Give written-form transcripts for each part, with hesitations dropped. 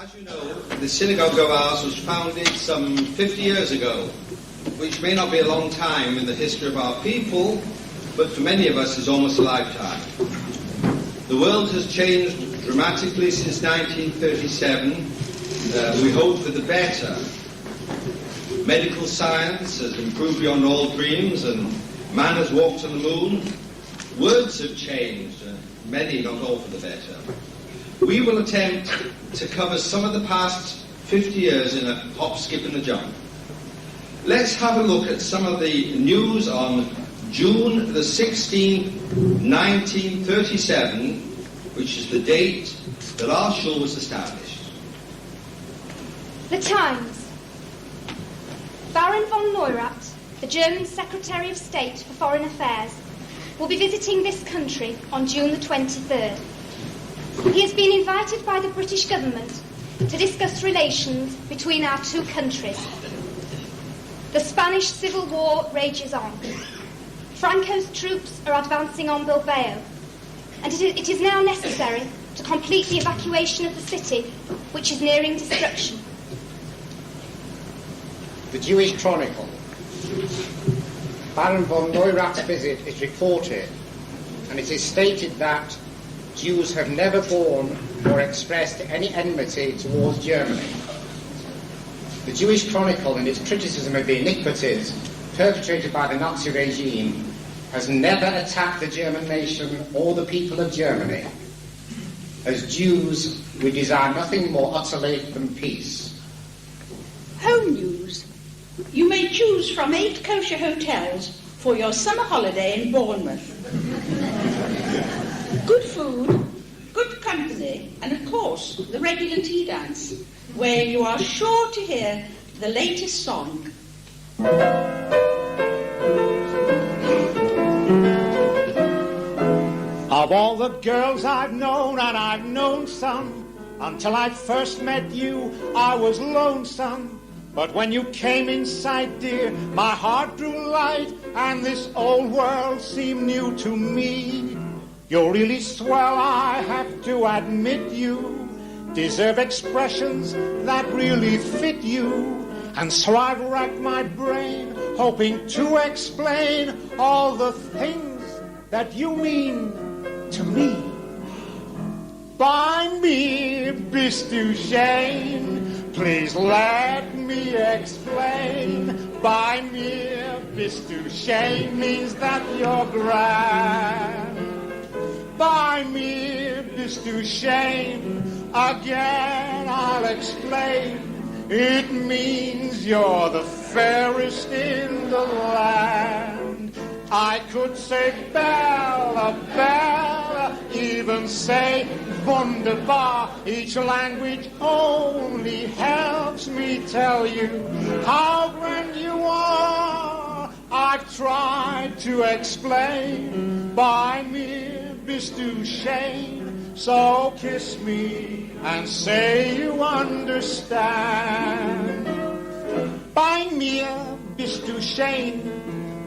As you know, the synagogue of ours was founded some 50 years ago, which may not be a long time in the history of our people, but for many of us is almost a lifetime. The world has changed dramatically since 1937. We hope for the better. Medical science has improved beyond all dreams, and man has walked on the moon. Words have changed, many, not all, for the better. We will attempt to cover some of the past 50 years in a hop, skip and a jump. Let's have a look at some of the news on June the 16th, 1937, which is the date that our shul was established. The Times. Baron von Neurath, the German Secretary of State for Foreign Affairs, will be visiting this country on June the 23rd. He has been invited by the British government to discuss relations between our two countries. The Spanish Civil War rages on. Franco's troops are advancing on Bilbao, and it is now necessary to complete the evacuation of the city, which is nearing destruction. The Jewish Chronicle. Baron von Neurath's visit is reported, and it is stated that Jews have never borne or expressed any enmity towards Germany. The Jewish Chronicle, in its criticism of the iniquities perpetrated by the Nazi regime, has never attacked the German nation or the people of Germany. As Jews, we desire nothing more utterly than peace. Home news. You may choose from 8 kosher hotels for your summer holiday in Bournemouth. Good food, good company, and of course, the regular tea dance, where you are sure to hear the latest song. Of all the girls I've known, and I've known some, until I first met you, I was lonesome. But when you came in sight, dear, my heart grew light, and this old world seemed new to me. You're really swell, I have to admit you deserve expressions that really fit you. And so I've racked my brain, hoping to explain all the things that you mean to me. By me, bist du schön, please let me explain. By me, bist du schön means that you're grand. By me, bist du schön, again I'll explain. It means you're the fairest in the land. I could say Bella, Bella, even say wunderbar. Each language only helps me tell you how grand you are. I've tried to explain. By me, bist du schön, so kiss me and say you understand. Bei mir bist du schön,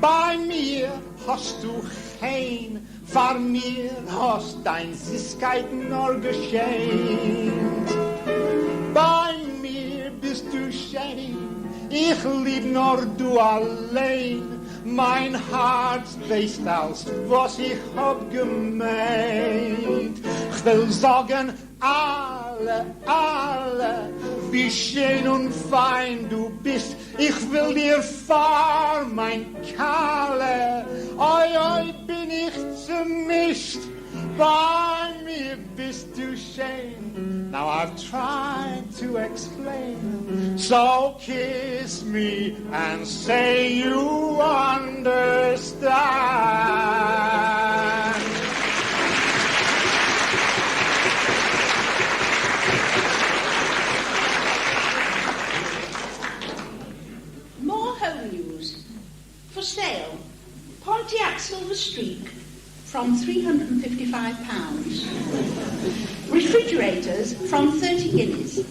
bei mir hast du kein, vor mir hast dein Süßkeit nur geschenkt. Bei mir bist du schön, ich lieb nur du allein. Mein Herz weiß alles, was ich hab gemeint. Ich will sagen, alle, wie schön und fein du bist. Ich will dir fahr, mein Kerle. Oi, oi, bin ich zermischt. Bei mir bist du schön. Now I've tried to explain. So kiss me and say you understand. More home news. For sale, Pontiac Silver Streak from £355. Refrigerators from 30 guineas.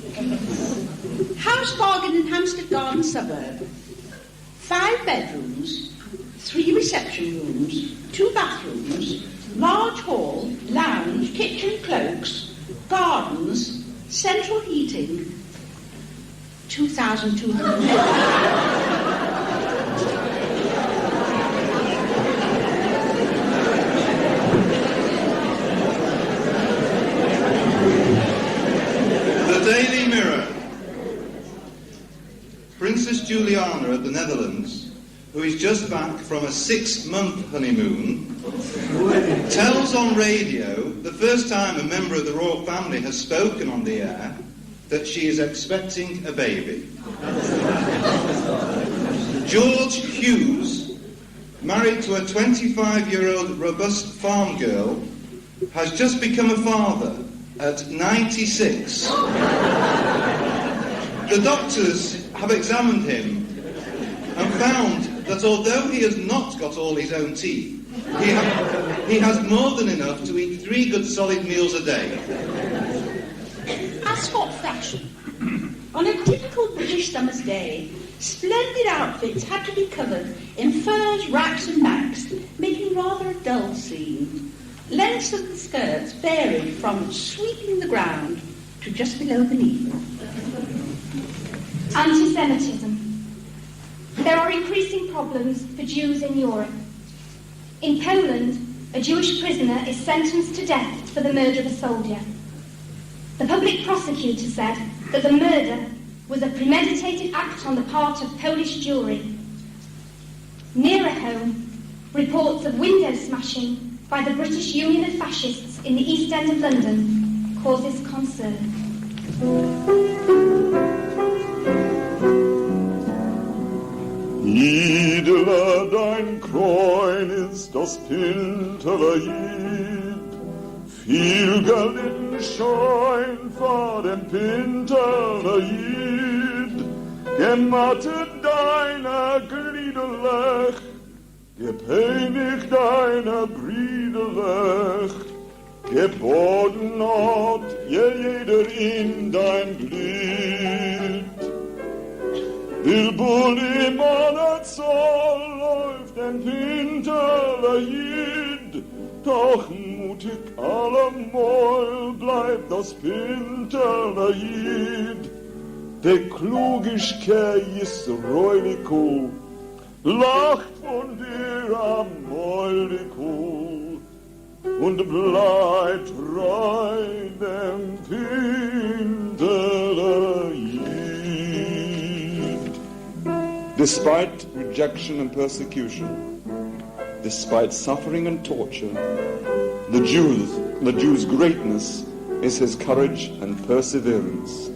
House bargain in Hampstead Garden suburb. 5 bedrooms, 3 reception rooms, 2 bathrooms, large hall, lounge, kitchen, cloaks, gardens, Central heating, 2,200. The Daily Mirror. Princess Juliana of the Netherlands, who is just back from a 6-month honeymoon, tells on radio, the first time a member of the royal family has spoken on the air, that she is expecting a baby. George Hughes, married to a 25-year-old robust farm girl, has just become a father at 96. The doctors have examined him and found that although he has not got all his own teeth, he has more than enough to eat 3 good solid meals a day. As for fashion, on a typical British summer's day, splendid outfits had to be covered in furs, wraps and macks, making rather a dull scene. Lengths of the skirts varied from sweeping the ground to just below the knee. Anti-Semitism. There are increasing problems for Jews in Europe. In Poland, a Jewish prisoner is sentenced to death for the murder of a soldier. The public prosecutor said that the murder was a premeditated act on the part of Polish Jewry. Nearer home, reports of window smashing by the British Union of Fascists in the East End of London causes concern. Idle dein Kreun ist das Pinterleid, viel gelitten schein vor dem Pinterleid, gemattet deiner Gliedelech, gepeinig deiner Briedelech, geboten hat jeder in dein Glied. Bilbul im Monatzoll läuft ein Pinterleid, doch mutig allemal bleibt das Pinterleid. Der Klugigkeit ist Reuliko, lacht von dir am Moldiko und bleibt treu dem Pinterleid. Despite rejection and persecution, despite suffering and torture, the Jew's greatness is his courage and perseverance.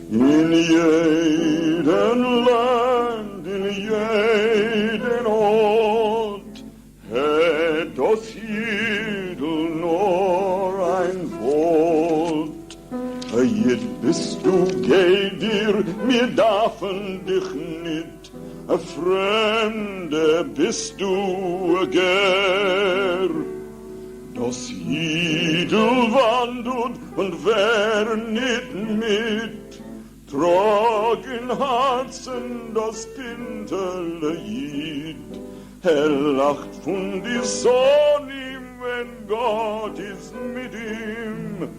In jeden Land, in jeden Ort, hätt das Jiedel nur ein Wort. Jetzt bist du, geh dir, mir darfen dich nicht, a Fremde bist du, gär. Das Jiedel wandelt und wär nicht mit, trag in Herzen das Pinterleid. Lacht von die Sonne, wenn Gott ist mit ihm.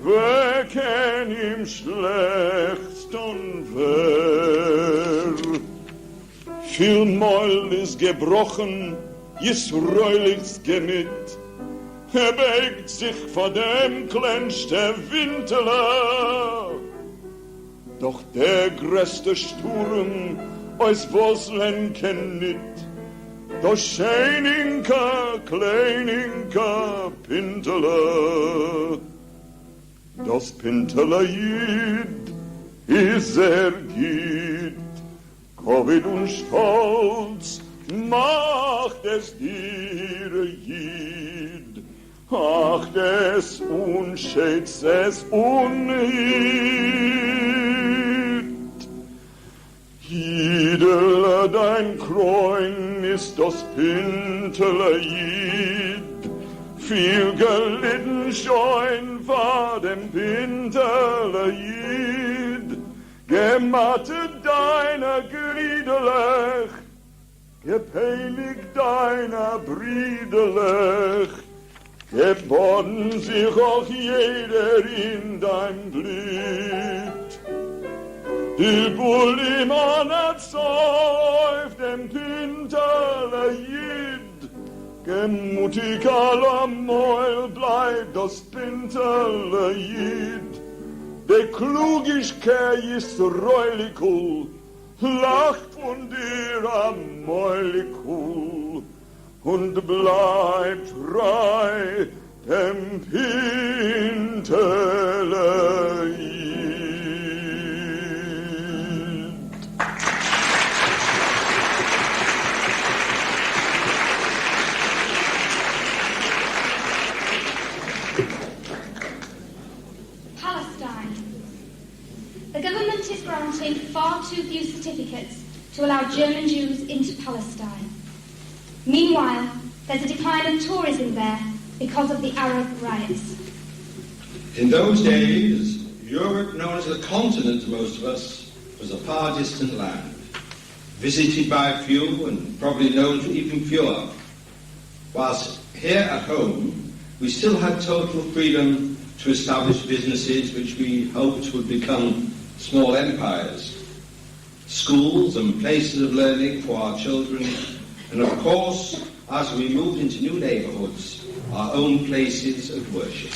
Wer kennt ihm schlecht und wer? Viel Maul ist gebrochen, Jesreulichs Gemüt. Beigt sich vor dem klenschte Winterler. Doch der größte Sturm aus Woslen kennt nit. Das Scheininka, Kleininka, Pinterler. Das Pinterleid ist gitt. Covid und Stolz macht es dir jid. Ach, des Unschätz, es unhit. Jiedel dein Kreun ist das Pinterleid. Viel gelitten scheun vor dem Pinterleid. Gemattet deiner Griedelech, gepeinigt deiner Briedelech, Geboren sich auch jeder in dein Glied. Die Bullimann erzeugt dem Pinterle Jid. Gemutig aller Mäul bleibt das Pinterle Jid. De Klugigkeit ist reulikul, lacht von dir am Mäulikul und bleibt frei dem Pinterle Jid. The government is granting far too few certificates to allow German Jews into Palestine. Meanwhile, there's a decline of tourism there because of the Arab riots. In those days, Europe, known as the continent to most of us, was a far distant land, visited by a few and probably known to even fewer. Whilst here at home, we still had total freedom to establish businesses which we hoped would become small empires, schools and places of learning for our children, and of course, as we moved into new neighbourhoods, our own places of worship.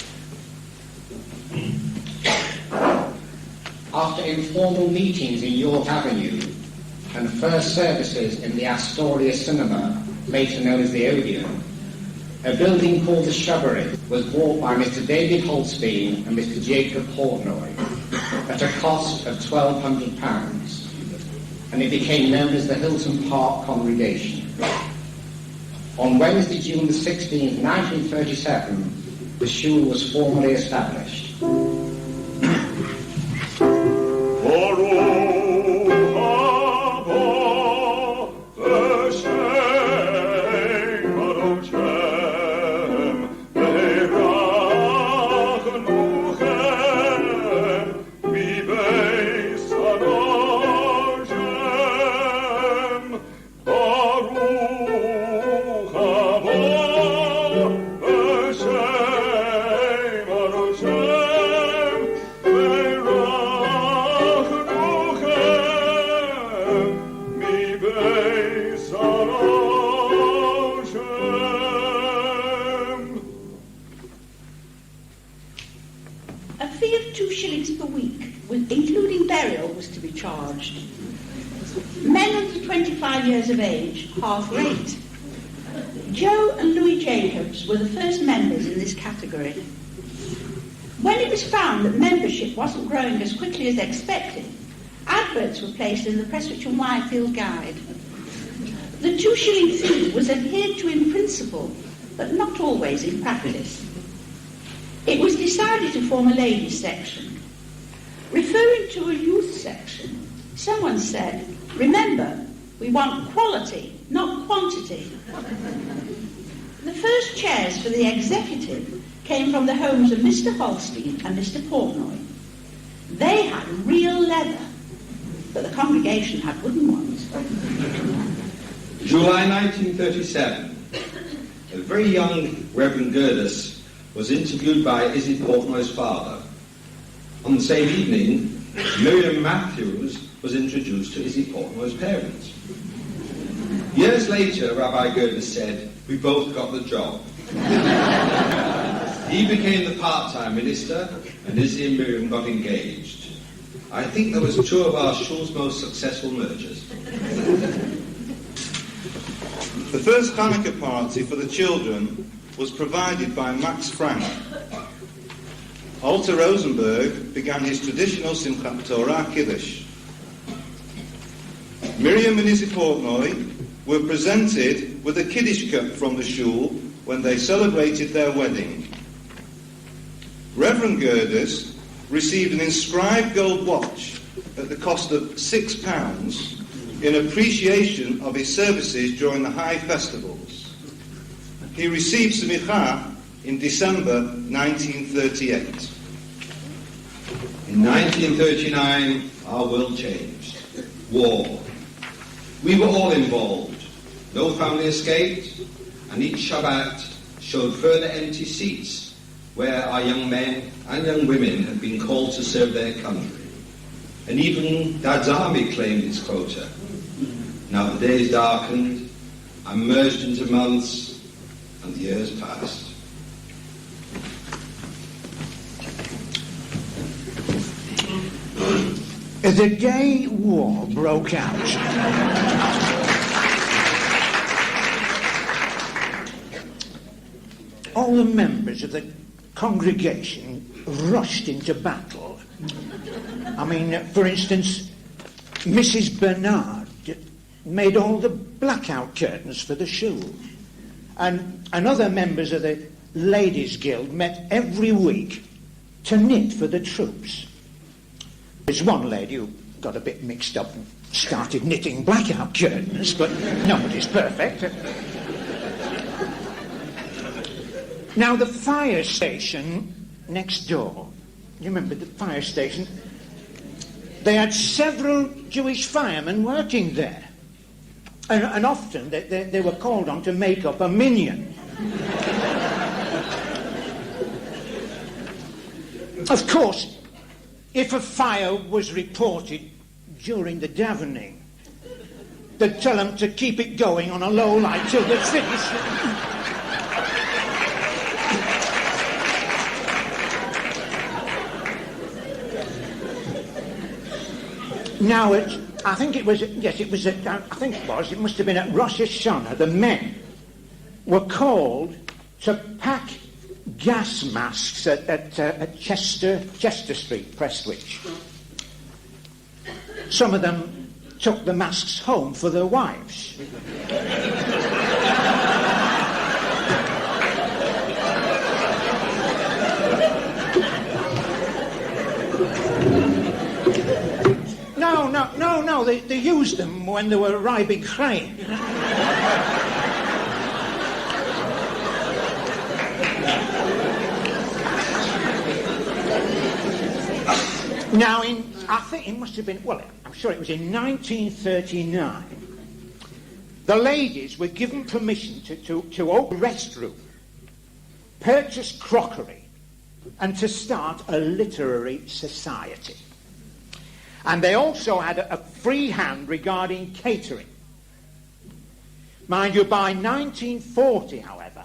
After informal meetings in York Avenue and first services in the Astoria Cinema, later known as the Odeon, a building called the Shrubberies was bought by Mr. David Holstein and Mr. Jacob Portnoy at a cost of £1,200, and it became known as the Hilton Park Congregation. On Wednesday, June the 16th, 1937, the shul was formally established. Of age, half rate. Joe and Louis Jacobs were the first members in this category. When it was found that membership wasn't growing as quickly as expected, adverts were placed in the Prestwich and Whitefield Guide. The 2-shilling fee was adhered to in principle, but not always in practice. It was decided to form a ladies' section. Referring to a youth section, someone said, "Remember, we want quality, not quantity." The first chairs for the executive came from the homes of Mr. Holstein and Mr. Portnoy. They had real leather, but the congregation had wooden ones. July 1937, a very young Reverend Gerdes was interviewed by Izzy Portnoy's father. On the same evening, Miriam Matthews was introduced to Izzy Portnoy's parents. Years later, Rabbi Gerdes said, "We both got the job." He became the part-time minister, and Izzy and Miriam got engaged. I think that was two of our shul's most successful mergers. The first Hanukkah party for the children was provided by Max Frank. Alter Rosenberg began his traditional Simchat Torah Kiddush. Miriam and Izzy Portnoy were presented with a Kiddush cup from the shul when they celebrated their wedding. Reverend Gerdes received an inscribed gold watch at the cost of £6 in appreciation of his services during the high festivals. He received smicha in December 1938. In 1939, our world changed. War. We were all involved. No family escaped, and each Shabbat, showed further empty seats where our young men and young women had been called to serve their country. And even Dad's army claimed its quota. Now the days darkened and merged into months, and the years passed. The day war broke out. All the members of the congregation rushed into battle. I mean, for instance, Mrs. Bernard made all the blackout curtains for the shoe. And other members of the Ladies' Guild met every week to knit for the troops. There's one lady who got a bit mixed up and started knitting blackout curtains, but nobody's perfect. Now, the fire station next door, you remember the fire station? They had several Jewish firemen working there. And often they were called on to make up a minyan. Of course, if a fire was reported during the davening, they'd tell them to keep it going on a low light till they're finished. Now, it must have been at Rosh Hashanah, the men were called to pack gas masks at Chester Street, Prestwich. Some of them took the masks home for their wives. No, they used them when they were riding crane. Now, I think it must have been, I'm sure it was in 1939, the ladies were given permission to open a restroom, purchase crockery, and to start a literary society. And they also had a free hand regarding catering. Mind you, by 1940, however,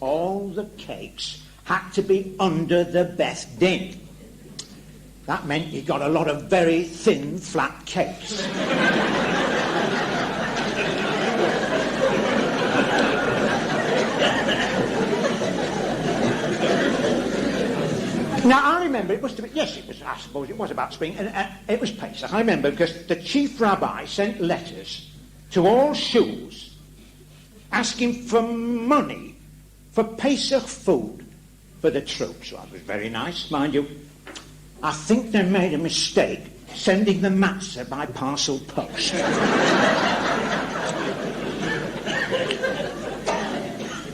all the cakes had to be under the best din. That meant you got a lot of very thin, flat cakes. Now, I remember, it must have been, I suppose it was about spring, and it was Pesach. I remember because the chief rabbi sent letters to all shuls asking for money for Pesach food for the troops. Well, that was very nice, mind you. I think they made a mistake sending the matzah by parcel post.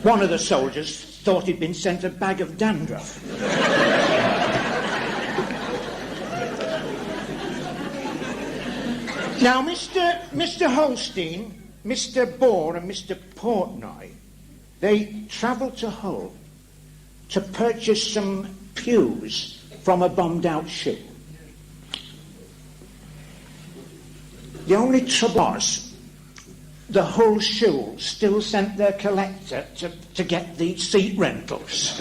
One of the soldiers thought he'd been sent a bag of dandruff. Now, Mr. Holstein, Mr. Bohr and Mr. Portnoy, they travelled to Hull to purchase some pews from a bombed-out ship. The only trouble was the Hull shul still sent their collector to get the seat rentals.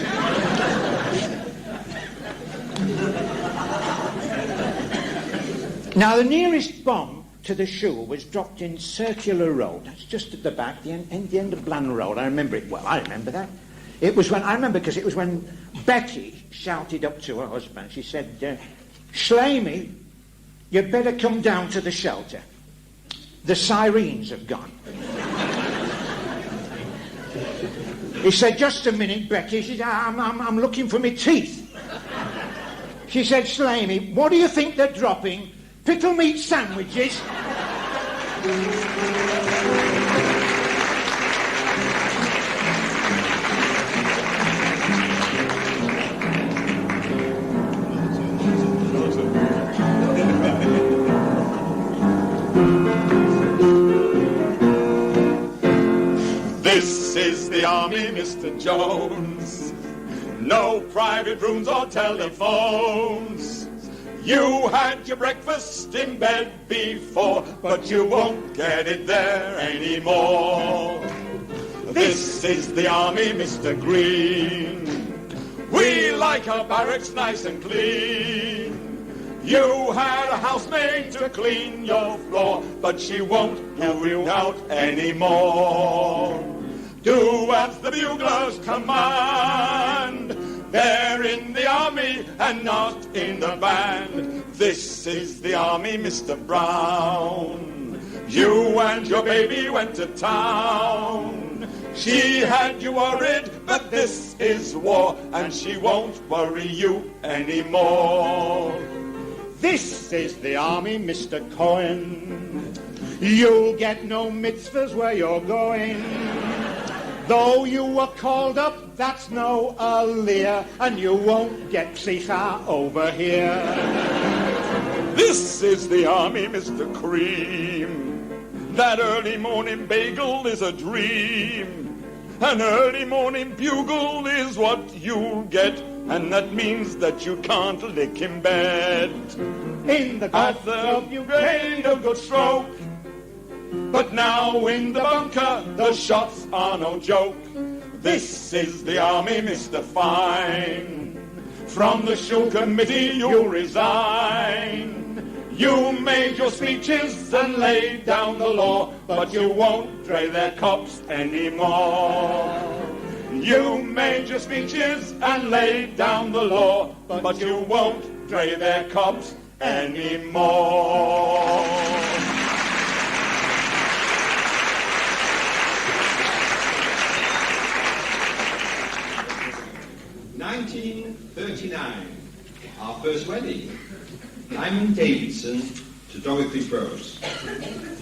Now, the nearest bomb to the shul was dropped in Circular Road. That's just at the back, the end of Bland Road. I remember it well. I remember that. It was when Becky shouted up to her husband. She said, Shlomi, you'd better come down to the shelter. The sirens have gone. He said, just a minute, Becky. She said, I'm looking for my teeth. She said, Shlomi, what do you think they're dropping? Pickle meat sandwiches? This is the army, Mr. Jones. No private rooms or telephones. You had your breakfast in bed before, but you won't get it there anymore. This is the army, Mr. Green. We like our barracks nice and clean. You had a housemaid to clean your floor, but she won't help you out anymore. Do as the buglers command. They're in the army and not in the band. This is the army, Mr. Brown. You and your baby went to town. She had you worried, but this is war, and she won't worry you anymore. This is the army, Mr. Cohen. You'll get no mitzvahs where you're going. Though you were called up, that's no aliyah, and you won't get psicha over here. This is the army, Mr. Cream. That early morning bagel is a dream. An early morning bugle is what you'll get, and that means that you can't lick in bed. In the At the grade a good stroke, but now in the bunker the shots are no joke. This is the army, Mr. Fine. From the Shul Committee you'll resign. You made your speeches and laid down the law, but you won't dray their cops anymore. You made your speeches and laid down the law, but you won't dray their cops anymore. 1939, our first wedding. Lyman Davidson to Dorothy Prose.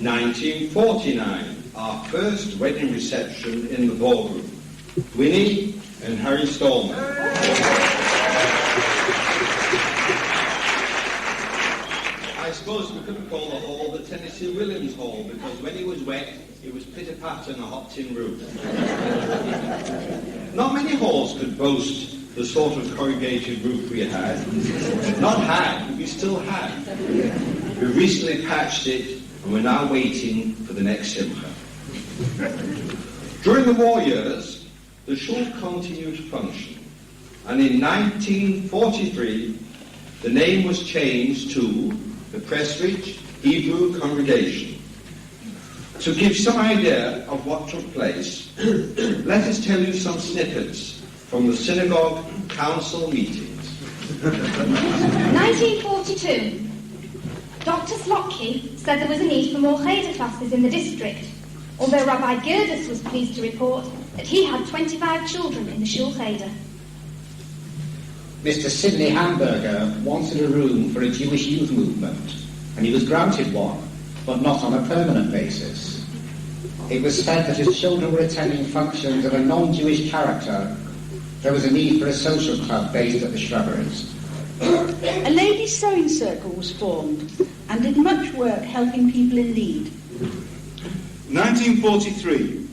1949, our first wedding reception in the ballroom. Winnie and Harry Stallman. I suppose we couldn't call the hall the Tennessee Williams Hall, because when it was wet, it was pitter-patter in a hot tin roof. Not many halls could boast the sort of corrugated roof we had. Not had, we still had. We recently patched it, and we're now waiting for the next simcha. During the war years, the shul continued to function, and in 1943, the name was changed to the Prestwich Hebrew Congregation. To give some idea of what took place, let us tell you some snippets from the synagogue council meetings. 1942. Dr. Slotky said there was a need for more Cheder classes in the district, although Rabbi Gerdes was pleased to report that he had 25 children in the Shul Cheder. Mr. Sidney Hamburger wanted a room for a Jewish youth movement, and he was granted one, but not on a permanent basis. It was said that his children were attending functions of a non-Jewish character. There was a need for a social club based at the Shrubberies. A ladies' sewing circle was formed and did much work helping people in need. 1943.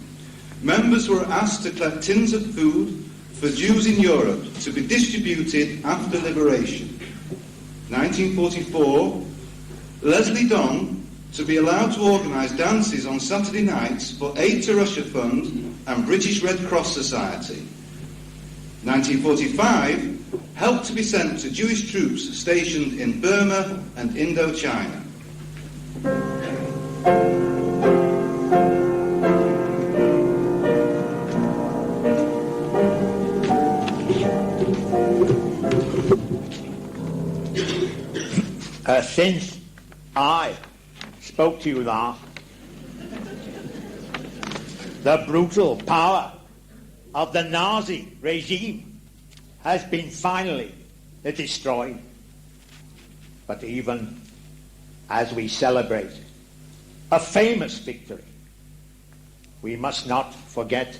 Members were asked to collect tins of food for Jews in Europe to be distributed after liberation. 1944. Leslie Dong to be allowed to organise dances on Saturday nights for Aid to Russia Fund and British Red Cross Society. 1945, help to be sent to Jewish troops stationed in Burma and Indochina. Since I spoke to you last, the brutal power of the Nazi regime has been finally destroyed. But even as we celebrate a famous victory, we must not forget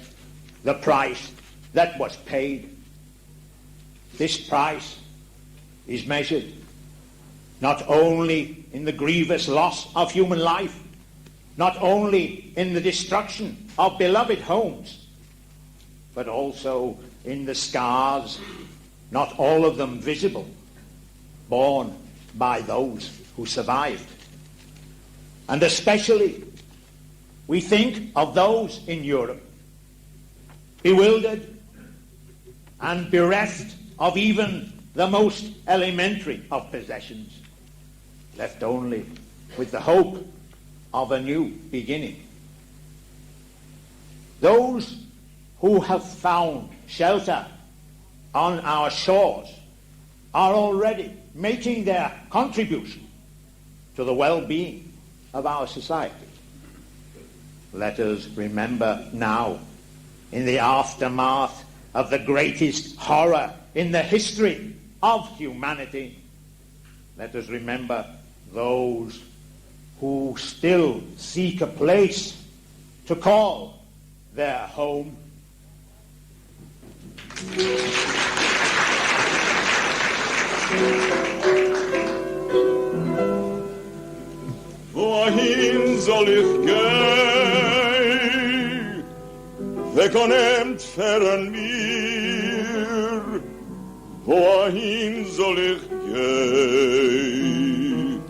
the price that was paid. This price is measured not only in the grievous loss of human life, not only in the destruction of beloved homes, but also in the scars, not all of them visible, borne by those who survived. And especially, we think of those in Europe, bewildered and bereft of even the most elementary of possessions, left only with the hope of a new beginning. Those who have found shelter on our shores are already making their contribution to the well-being of our society. Let us remember now, in the aftermath of the greatest horror in the history of humanity, let us remember those who still seek a place to call their home. Wohin soll ich gehen? Weg und entfernen mir. Wohin soll ich gehen?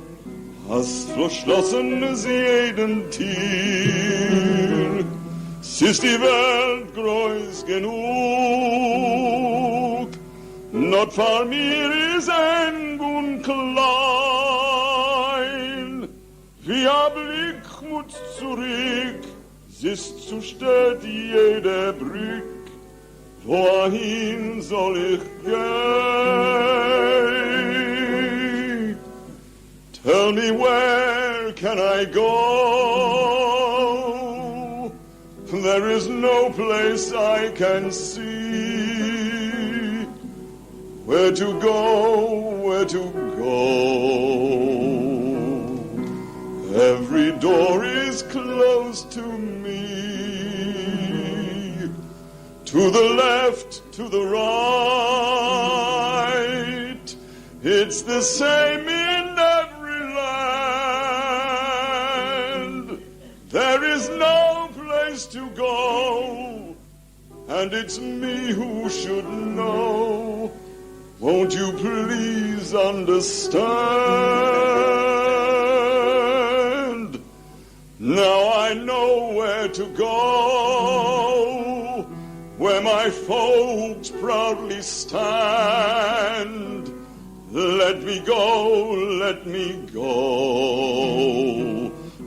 Hast verschlossen es jeden Tier. Es ist die Welt groß genug. Not vor mir ist eng und klein. Wie ein Blick muss zurück, es ist zu stät jede Brück. Wohin soll ich gehen? Tell me, where can I go? There is no place I can see. Where to go, where to go? Every door is closed to me. To the left, to the right, it's the same in every land. There is no place to go, and it's me who should know. Won't you please understand? Now I know where to go, where my folks proudly stand. Let me go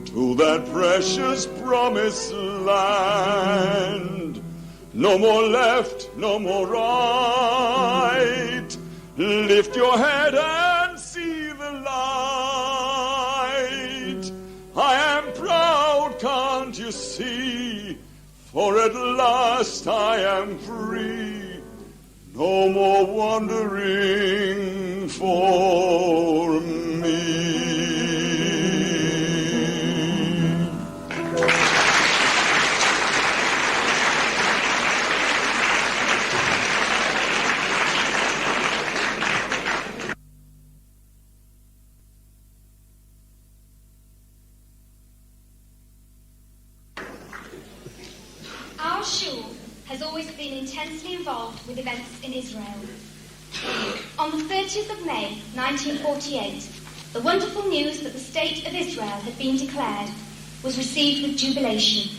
to that precious promised land. No more left, no more right. Lift your head and see the light. I am proud, can't you see? For at last I am free. No more wandering for me. Our shul has always been intensely involved with events in Israel. On the 30th of May, 1948, the wonderful news that the State of Israel had been declared was received with jubilation,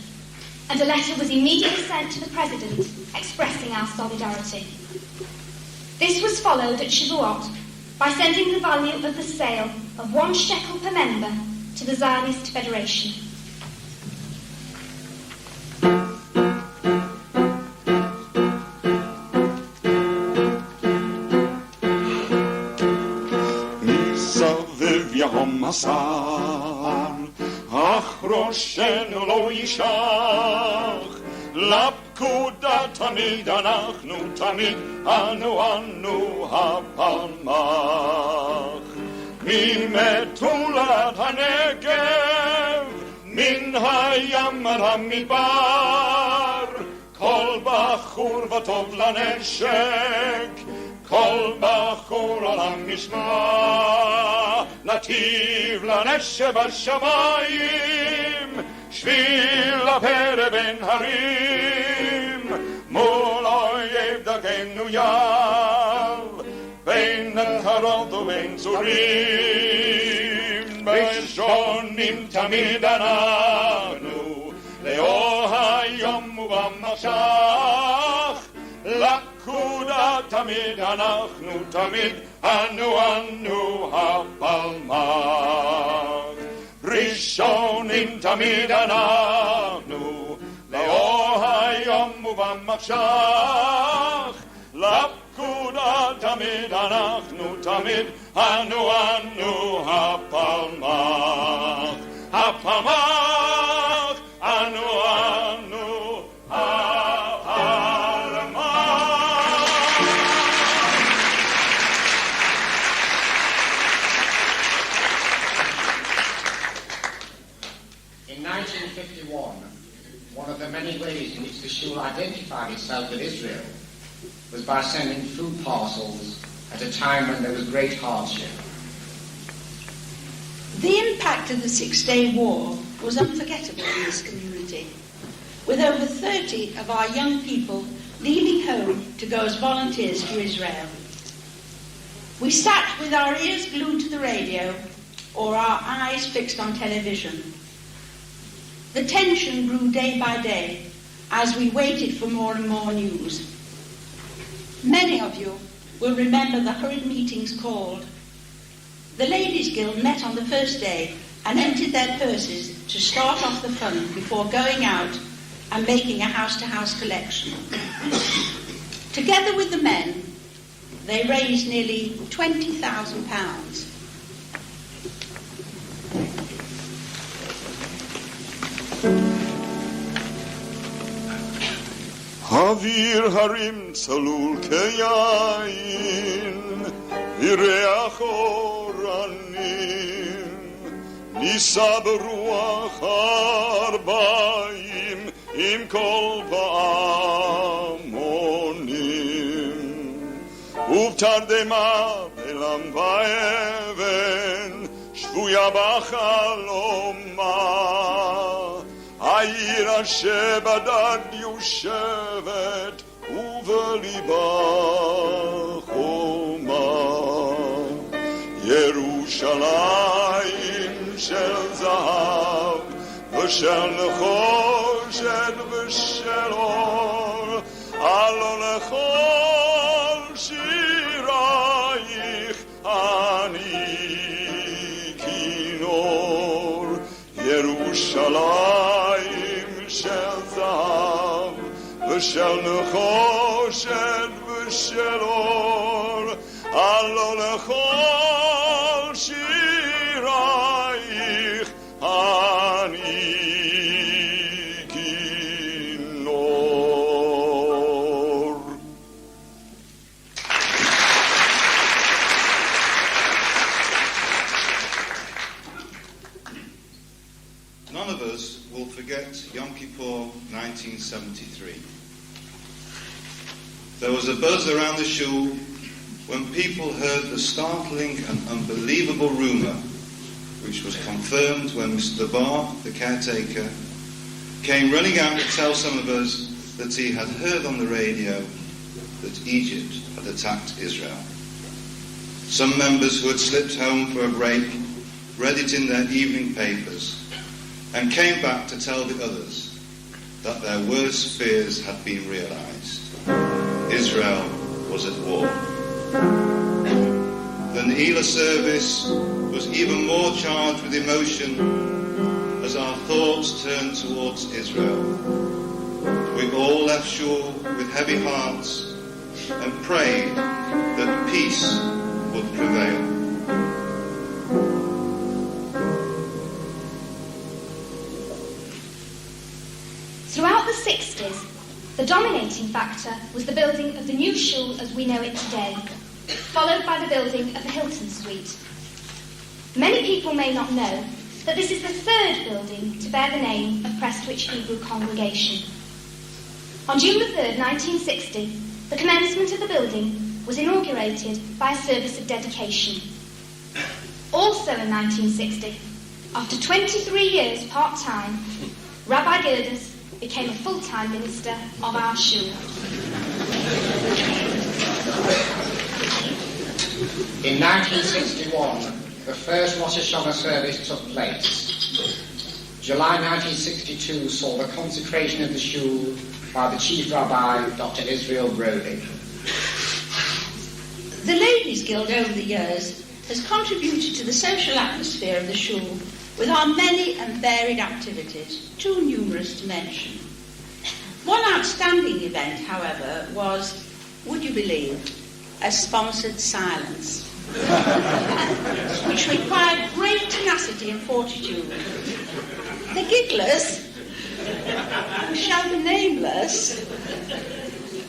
and a letter was immediately sent to the President expressing our solidarity. This was followed at Shavuot by sending the value of the sale of 1 shekel per member to the Zionist Federation. Masar, ach ראשנו לא יישך, לפקודה תמיד אנחנו, תמיד אנו הפלמ"ח. ממטולת הנגב, מן הים עד המדבר, כל בחור וטוב לנשק, כל בחור על המשמע, נתיב לנשק בשמיים, שביל הפרא בין הרים, mul oyev dagenu yal, vein en karod u vein zurim, Rishonim tamid anachnu, leo hayom uvamashach, lakuda tamid anachnu tamid, anu hapalmach. Rishonim tamid anachnu, leo hayom uvamashach, lakuda tamid anachnu tamid, anu hapalmach. Hapalmach, anu In 1951, one of the many ways in which the shul identified itself with Israel was by sending food parcels at a time when there was great hardship. The impact of the Six-Day War was unforgettable in this community, with over 30 of our young people leaving home to go as volunteers for Israel. We sat with our ears glued to the radio or our eyes fixed on television. The tension grew day by day as we waited for more and more news. Many of you will remember the hurried meetings called. The Ladies' Guild met on the first day and emptied their purses to start off the fund before going out and making a house-to-house collection. Together with the men, they raised nearly £20,000. Havir harim tzalul keyayin, vireach oranim, nisa beruach arbaim, im kol va'amonim, uvtardema belam va'even, shvuya b'chaloma, העיר אשר בדד יושבת ובליבה חומה, ירושלים של זהב ושל נחושת ושל אור, עלו לכל שירייך אני כינור, ירושלים של זהב ושל נחושת ושל אור, עלו לכל שירייך אני כינור. None of us will forget Yom Kippur 1973. There was a buzz around the shul when people heard the startling and unbelievable rumour, which was confirmed when Mr. Bar, the caretaker, came running out to tell some of us that he had heard on the radio that Egypt had attacked Israel. Some members who had slipped home for a break read it in their evening papers and came back to tell the others that their worst fears had been realised. Israel was at war. The Ne'ilah service was even more charged with emotion as our thoughts turned towards Israel. We all left shul with heavy hearts and prayed that peace would prevail. Throughout the 60s, the dominating factor was the building of the new shul as we know it today, followed by the building of the Hilton Suite. Many people may not know that this is the third building to bear the name of Prestwich Hebrew Congregation. On June the 3rd, 1960, the commencement of the building was inaugurated by a service of dedication. Also in 1960, after 23 years part-time, Rabbi Gerdes became a full-time minister of our shul. In 1961, the first Rosh Hashanah service took place. July 1962 saw the consecration of the shul by the Chief Rabbi, Dr. Israel Brody. The Ladies' Guild over the years has contributed to the social atmosphere of the shul with our many and varied activities, too numerous to mention. One outstanding event, however, was, would you believe, a sponsored silence, which required great tenacity and fortitude. The gigglers, who shall be nameless,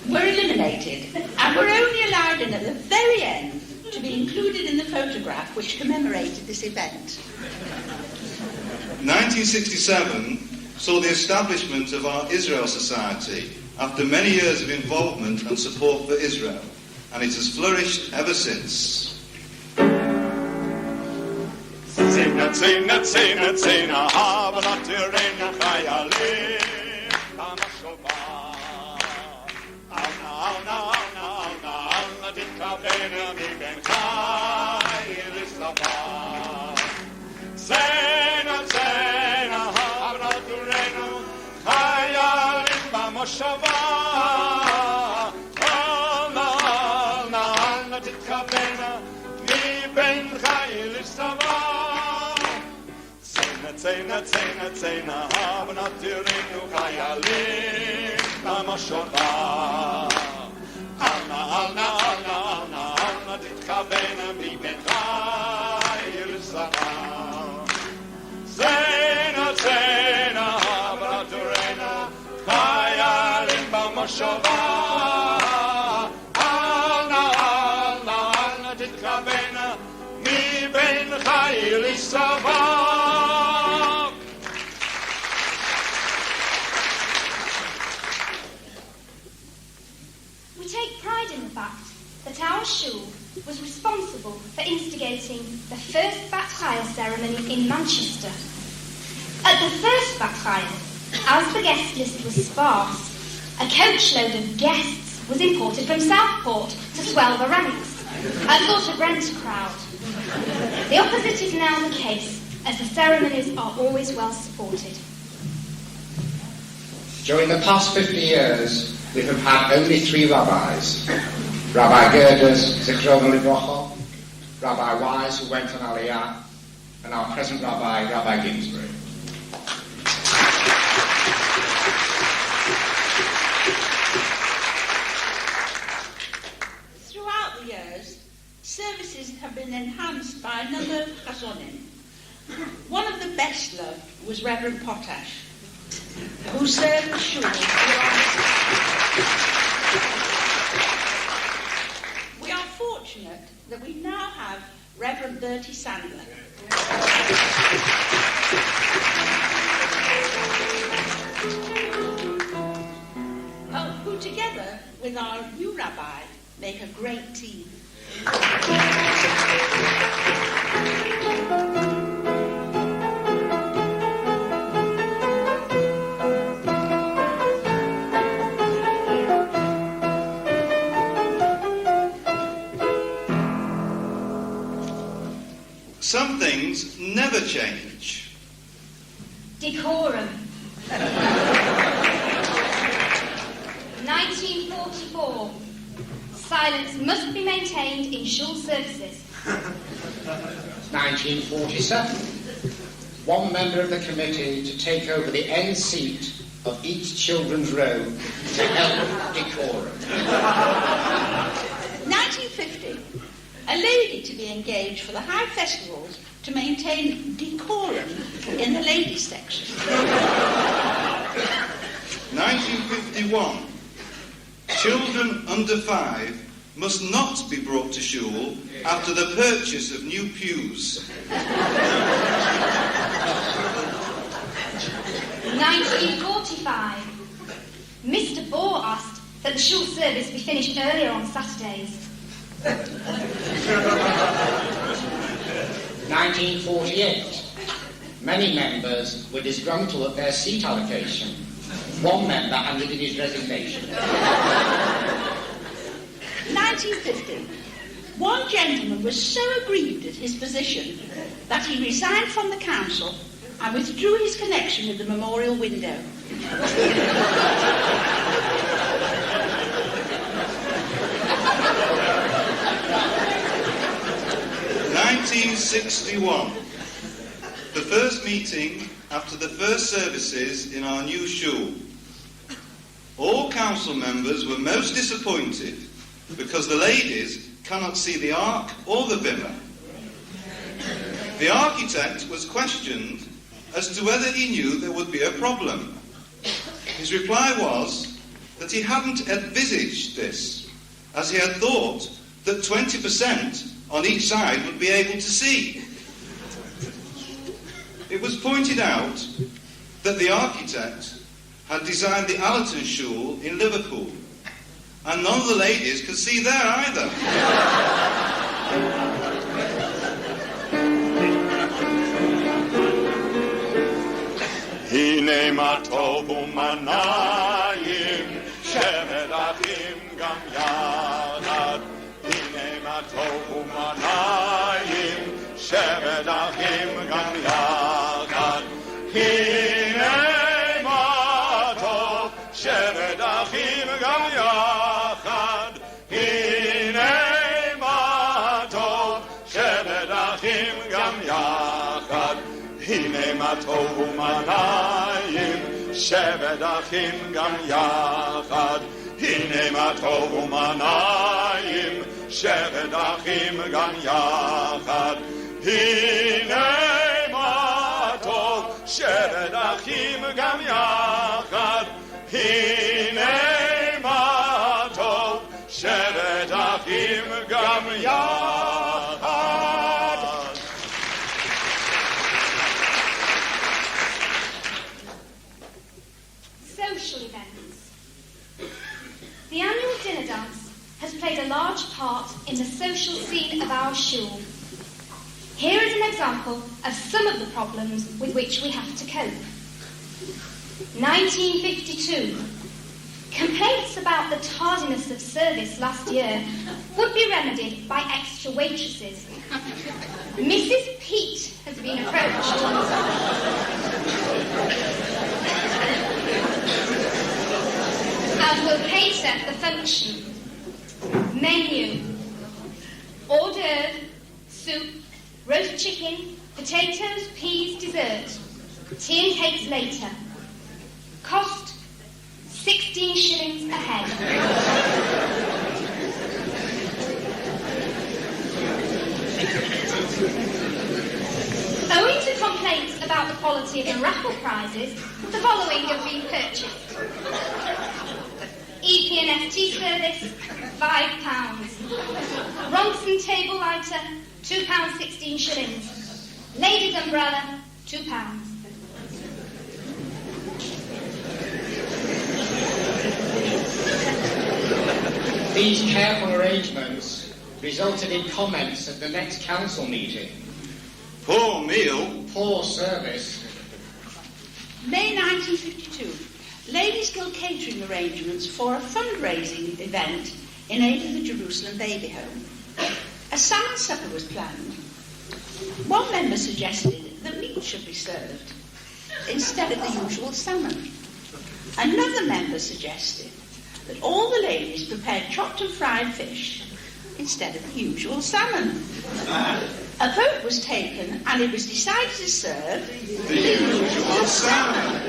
were eliminated and were only allowed in at the very end to be included in the photograph which commemorated this event. 1967 saw the establishment of our Israel Society after many years of involvement and support for Israel, and it has flourished ever since. Zena, zena, zena, zena, haben natürlich Chayalim, Amashova. Alna, alna, alna, alna, alna, ditkavena mi ben Chayil Isava. Zena, zena, haben natürlich Chayalim, Amashova. Alna, alna, alna, ditkavena mi ben Chayil Isava. Zena, zena, zena, haben natürlich Chayalim, Amashova. Alna, alna, alna, alna, alna, ditkavena mi ben Chayil Isava. Zena, zena, haben natürlich Chayalim, Amashova. Alna, alna, alna, ditkavena mi ben Chayil Isava. We take pride in the fact that our shul was responsible for instigating the first Bat Chaya ceremony in Manchester. At the first Bat Chaya, as the guest list was sparse, a coachload of guests was imported from Southport to swell the ranks, a sort of rent crowd. The opposite is now the case, as the ceremonies are always well supported. During the past 50 years, we have had only 3 rabbis. Rabbi Gerdes, Zichrono Livrocha, Rabbi Wise, who went on Aliyah, and our present rabbi, Rabbi Ginsbury. Throughout the years, services have been enhanced by a number of chazonim. One of the best loved was Reverend Potash, who served the shul. We are fortunate that we now have Reverend Bertie Sandler. Who together with our new rabbi make a great team. Some things never change. Decorum. 1944. Silence must be maintained in shul services. 1947. One member of the committee to take over the end seat of each children's row to help decorum. 1950. A lady to be engaged for the high festivals to maintain decorum in the ladies' section. 1951. Children under 5 must not be brought to shul after the purchase of new pews. 1945. Mr. Bohr asked that the shul service be finished earlier on Saturdays. 1948. Many members were disgruntled at their seat allocation. One member handed in his resignation. 1950. One gentleman was so aggrieved at his position that he resigned from the council and withdrew his connection with the memorial window. 1961, the first meeting after the first services in our new shul. All council members were most disappointed because the ladies cannot see the ark or the bimmer. The architect was questioned as to whether he knew there would be a problem. His reply was that he hadn't envisaged this, as he had thought that 20% on each side would be able to see. It was pointed out that the architect had designed the Allerton Shul in Liverpool, and none of the ladies could see there either. Hine ma tov u'manayim shemed achim gam yachad. Hine ma tov u'manayim shemed achim gam yachad. Hine ma tov shemed achim gam yachad. Hine ma tov shemed achim gam yachad. Hine ma tov u'manayim shemed achim gam yachad. Hine ma tov u'manayim shemed achim gam yachad. Hine ma tov shemed achim gam yachad. Hine ma tov shemed achim gam yachad. Social events. The annual dinner dance has played a large part in the social scene of our shul. Here is an example of some of the problems with which we have to cope. 1952. Complaints about the tardiness of service last year would be remedied by extra waitresses. Mrs. Pete has been approached. And will cater the function. Menu: hors d'oeuvre, soup, roast chicken, potatoes, peas, dessert. Tea and cakes later. Cost 16 shillings a head. Owing to complaints about the quality of the raffle prizes, the following have been purchased. EP&FT service, £5. Ronson table lighter, £2 16 shillings. Ladies' umbrella, £2. These careful arrangements resulted in comments at the next council meeting. Poor meal. Poor service. May 1952. Ladies' Guild catering arrangements for a fundraising event in aid of the Jerusalem Baby Home. A salmon supper was planned. One member suggested that meat should be served instead of the usual salmon. Another member suggested that all the ladies prepared chopped and fried fish instead of the usual salmon. A vote was taken and it was decided to serve the usual salmon.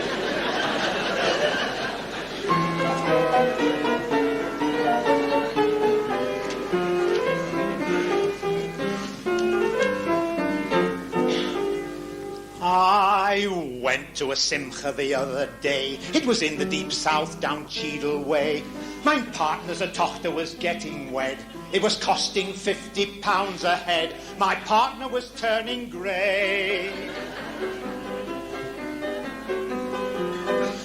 I went to a simcha the other day. It was in the deep south down Cheadle way. My partner's a tochter was getting wed. It was costing £50 a head. My partner was turning grey.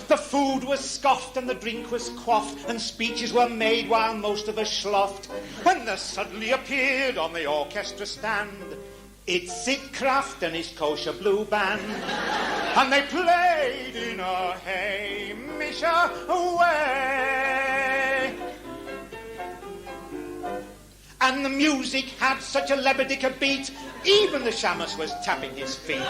The food was scoffed and the drink was quaffed and speeches were made while most of us sloughed. When there suddenly appeared on the orchestra stand It's Sid Kraft and his kosher blue band, and they played in a Hamisha way. And the music had such a lebedica beat, even the shamus was tapping his feet.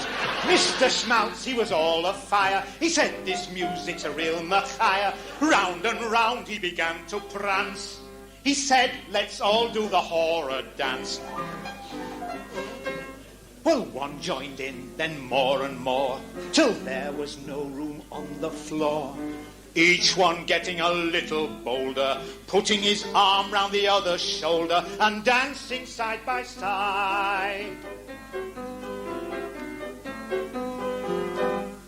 Mr. Schmaltz, he was all afire. He said, this music's a real Machiah. Round and round he began to prance. He said, let's all do the horror dance. Well, one joined in, then more and more, till there was no room on the floor. Each one getting a little bolder, putting his arm round the other's shoulder and dancing side by side.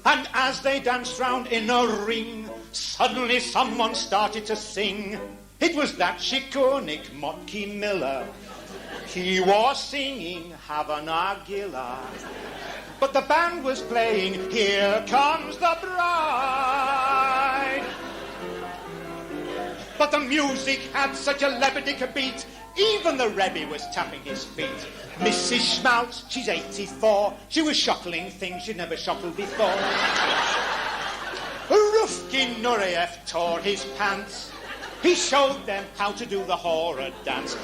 And as they danced round in a ring, suddenly someone started to sing. It was that Shikonik Motke Miller. He was singing Havana Gila. But the band was playing Here Comes the Bride. But the music had such a lebedica beat, even the Rebbe was tapping his feet. Mrs. Schmaltz, she's 84. She was shuckling things she'd never shuckled before. Rufkin Nureyev tore his pants. He showed them how to do the horror dance.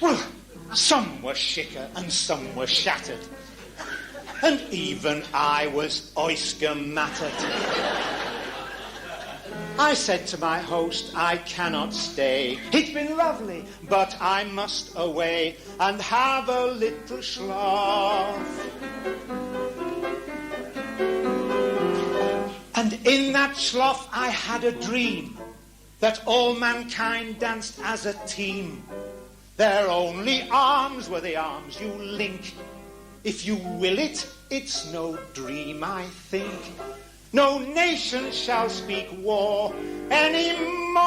Well, some were shicker and some were shattered. And even I was oyster-mattered. I said to my host, I cannot stay. It's been lovely, but I must away and have a little sloth. And in that sloth I had a dream that all mankind danced as a team. Their only arms were the arms you link. If you will it, it's no dream, I think. No nation shall speak war anymore.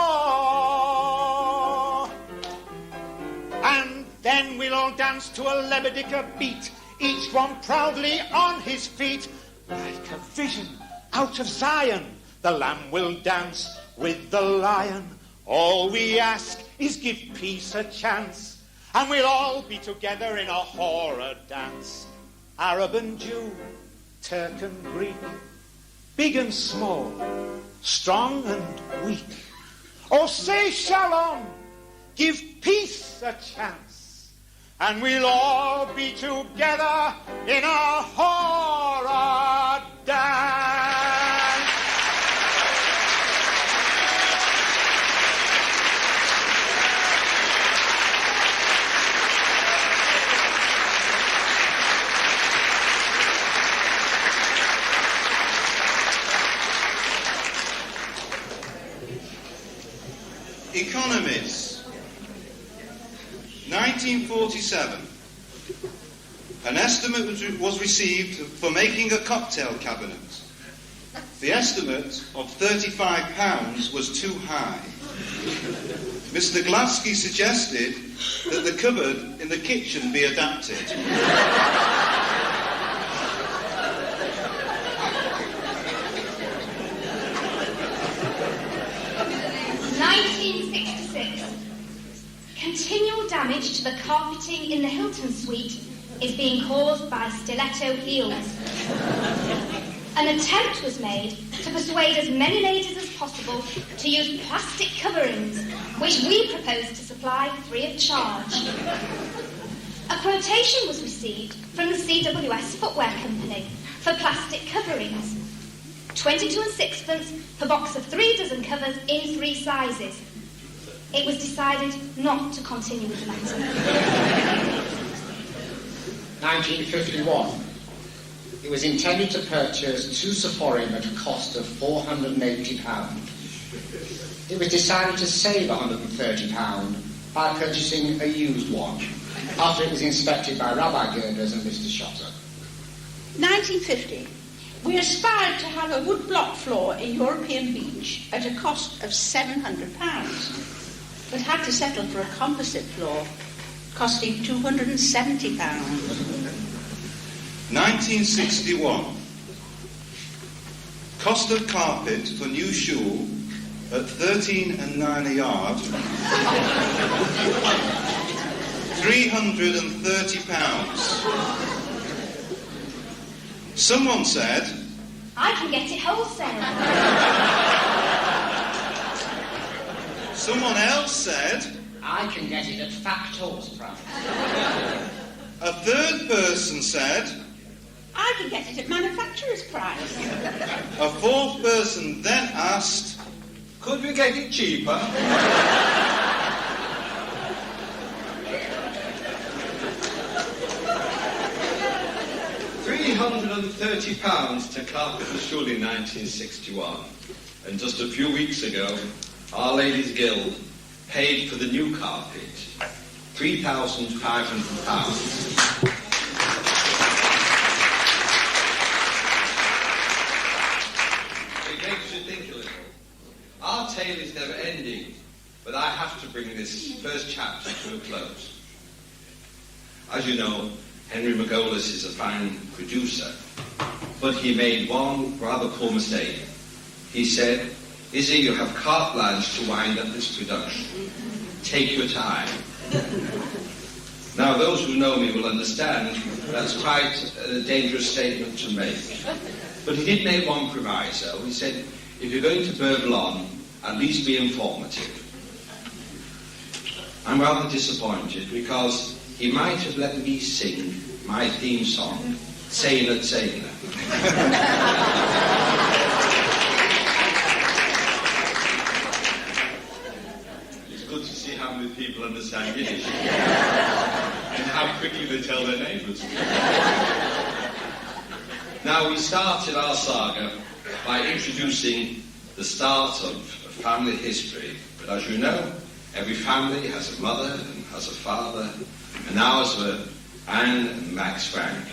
And then we'll all dance to a lebedica beat, each one proudly on his feet. Like a vision out of Zion, the lamb will dance with the lion. All we ask is give peace a chance, and we'll all be together in a horror dance. Arab and Jew, Turk and Greek, big and small, strong and weak. Oh, say shalom, give peace a chance, and we'll all be together in a horror dance. Economists, 1947. An estimate was received for making a cocktail cabinet. The estimate of £35 was too high. Mr. Gladsky suggested that the cupboard in the kitchen be adapted. 1966. Continual damage to the carpeting in the Hilton suite is being caused by stiletto heels. An attempt was made to persuade as many ladies as possible to use plastic coverings, which we propose to supply free of charge. A quotation was received from the CWS Footwear Company for plastic coverings. 22 and sixpence per box of 3 dozen covers in 3 sizes. It was decided not to continue with the matter. 1951. It was intended to purchase 2 Sephorim at a cost of £480. It was decided to save £130 by purchasing a used one, after it was inspected by Rabbi Girders and Mr. Schotter. 1950. We aspired to have a wood block floor in European Beach at a cost of £700, but had to settle for a composite floor costing £270. 1961. Cost of carpet for new shul at 13 and 9 a yard. £3 £330. Someone said, I can get it wholesale. someone else said, I can get it at factor's price. a third person said, I can get it at manufacturer's price. a fourth person then asked, Could we get it cheaper? £330 to carpet the school in 1961. And just a few weeks ago, Our Ladies Guild paid for the new carpet £3,500. It makes you think a little. Our tale is never ending, but I have to bring this first chapter to a close. As you know, Henry McGolis is a fine producer, but he made one rather poor mistake. He said, Izzy, you have carte blanche to wind up this production. Take your time. Now, those who know me will understand that's quite a dangerous statement to make. But he did make one proviso. He said, if you're going to burble on, at least be informative. I'm rather disappointed because he might have let me sing my theme song, Sailor, Sailor. It's good to see how many people understand Yiddish and how quickly they tell their neighbours. Now, we started our saga by introducing the start of family history. But as you know, every family has a mother and has a father, and ours were Anne and Max Frank.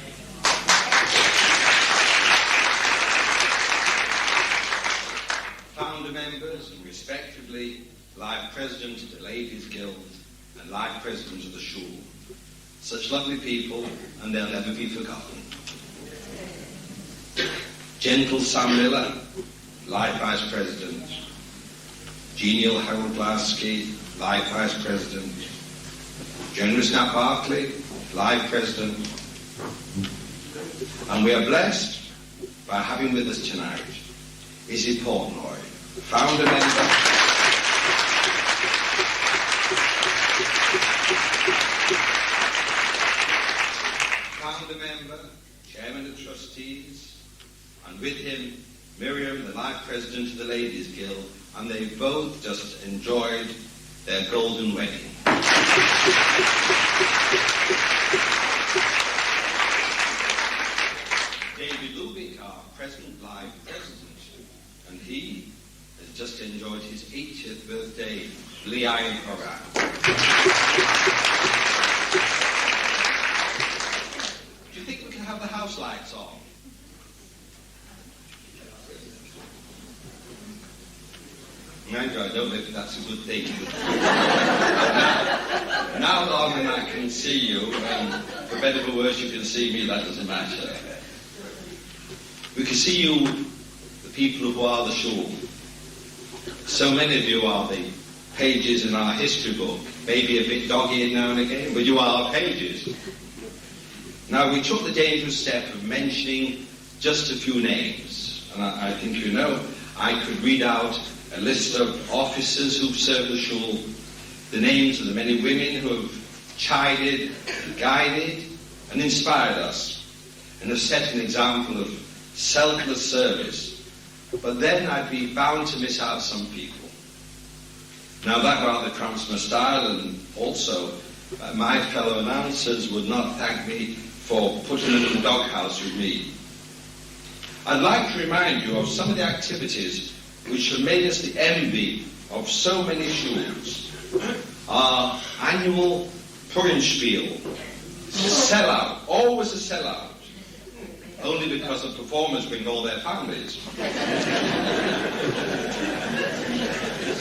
Founder members and respectively life president of the Ladies Guild and life president of the Shul. Such lovely people, and they'll never be forgotten. Gentle Sam Miller, life vice president. Genial Harold Lasky, life vice president. Generous Nat Barkley, life president. And we are blessed by having with us tonight Izzy Portnoy, founder member. Founder member, chairman of trustees, and with him Miriam, the life president of the Ladies Guild, and they both just enjoyed their golden wedding. David Lubick, our present live president, and he has just enjoyed his 80th birthday Liain program. Do you think we can have the house lights on? I don't know if that's a good thing. Now long and I can see you, and for better or for worse you can see me, that doesn't matter. We can see you, the people who are the Shul. So many of you are the pages in our history book, maybe a bit doggy now and again, but you are pages. Now, we took the dangerous step of mentioning just a few names, and I think you know, I could read out a list of officers who've served the Shul, the names of the many women who have chided, guided, and inspired us, and have set an example of selfless service. But then I'd be bound to miss out some people. Now that rather cramps my style, and also my fellow announcers would not thank me for putting them in the doghouse with me. I'd like to remind you of some of the activities which have made us the envy of so many shuls. Our annual Purimspiel, a sellout, always a sellout, only because the performers bring all their families.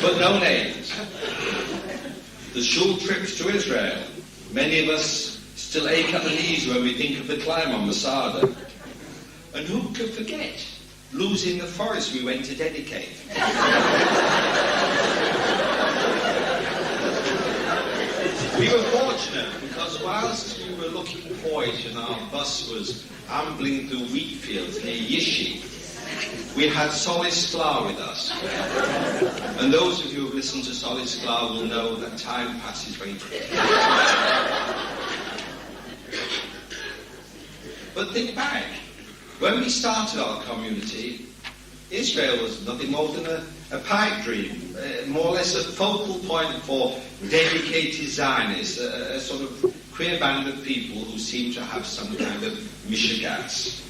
But no names. The shul trips to Israel. Many of us still ache at the knees when we think of the climb on Masada. And who could forget losing the forest we went to dedicate? We were fortunate because whilst we were looking for it and our bus was ambling through wheat fields near Yishi, we had Solid Sklar with us. And those of you who have listened to Solid Sklar will know that time passes very quickly. But think back. When we started our community, Israel was nothing more than a pipe dream, more or less a focal point for dedicated Zionists, a sort of queer band of people who seem to have some kind of mishigas.